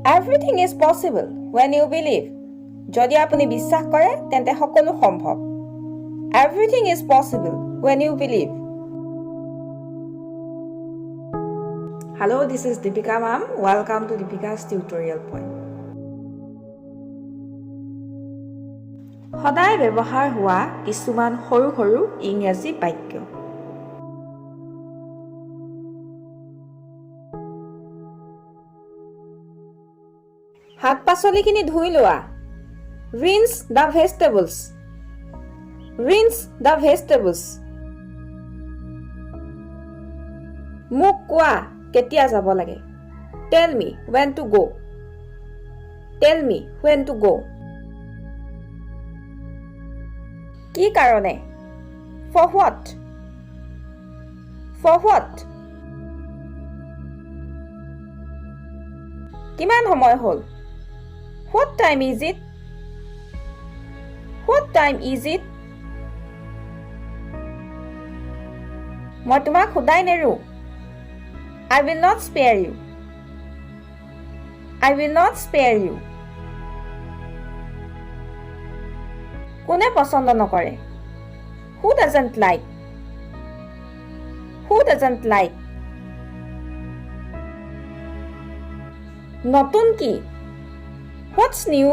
Everything is possible when you believe. যদি আপুনি বিশ্বাস কৰে তেন্তে সকলো সম্ভৱ। Everything is possible when you believe. Hello, this is Deepika ma'am. Welcome to Deepika's tutorial point. সদায় ব্যৱহাৰ হোৱা কিছুমান সৰু সৰু ইংৰাজী বাক্য। শাক-পাচলিখিনি ধুই লোৱা। Rinse the vegetables. Rinse the vegetables. মোক কোৱা কেতিয়া যাব লাগে। Tell me when to go. Tell me when to go. কি কাৰণে? For what? For what? কিমান সময় হ'ল? What time is it? What time is it? মই তোমাক খুদাই নেৰো। I will not spare you. I will not spare you. কোনে পছন্দ নকৰে? Who doesn't like? Who doesn't like? নতুন কি? What's new?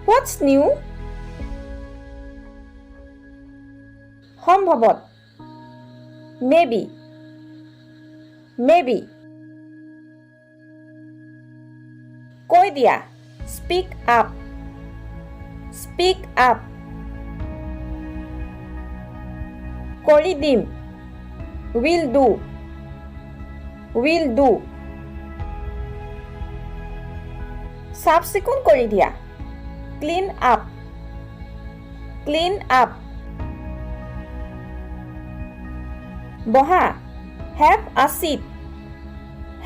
What's new? সম্ভৱত maybe. Maybe. কৈ দিয়া speak up. Speak up. কৰি দিম will do. Will do. চাফ চিকুণ কৰি দিয়া clean up. Clean up. বহা have a seat.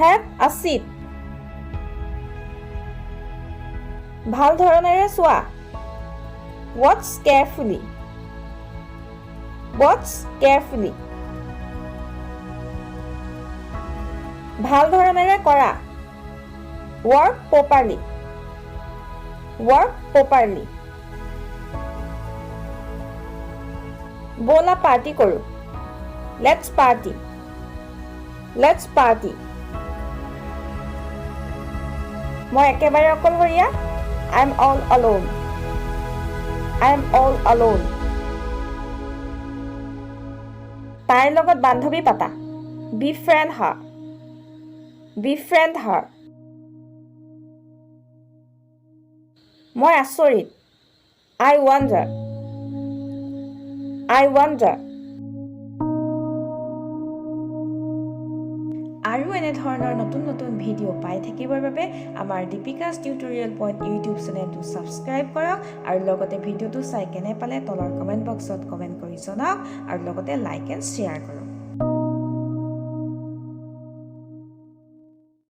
Have a seat. ভাল ধৰণেৰে চোৱা watch carefully. Watch carefully. ভাল ধৰণেৰে কৰা work properly. Work properly. ব'লা পাৰ্টি কৰো let's party. Let's party. মই একেবাৰে অকলশৰীয়া I'm all alone. I'm all alone. তাইৰ লগত বান্ধৱী পাতা befriend her. Befriend her. মই আচৰিত I wonder. I wonder. আৰু এনে ধৰণৰ নতুন নতুন ভিডিঅ' পাই থাকিবৰ বাবে আমাৰ দীপিকাছ টিউটৰিয়েল পইণ্ট ইউটিউব চেনেলটো ছাবস্ক্ৰাইব কৰক আৰু লগতে ভিডিঅ'টো চাই কেনে পালে তলৰ কমেণ্ট বক্সত কমেণ্ট কৰি জনাওক আৰু লগতে লাইক এণ্ড শ্বেয়াৰ কৰক।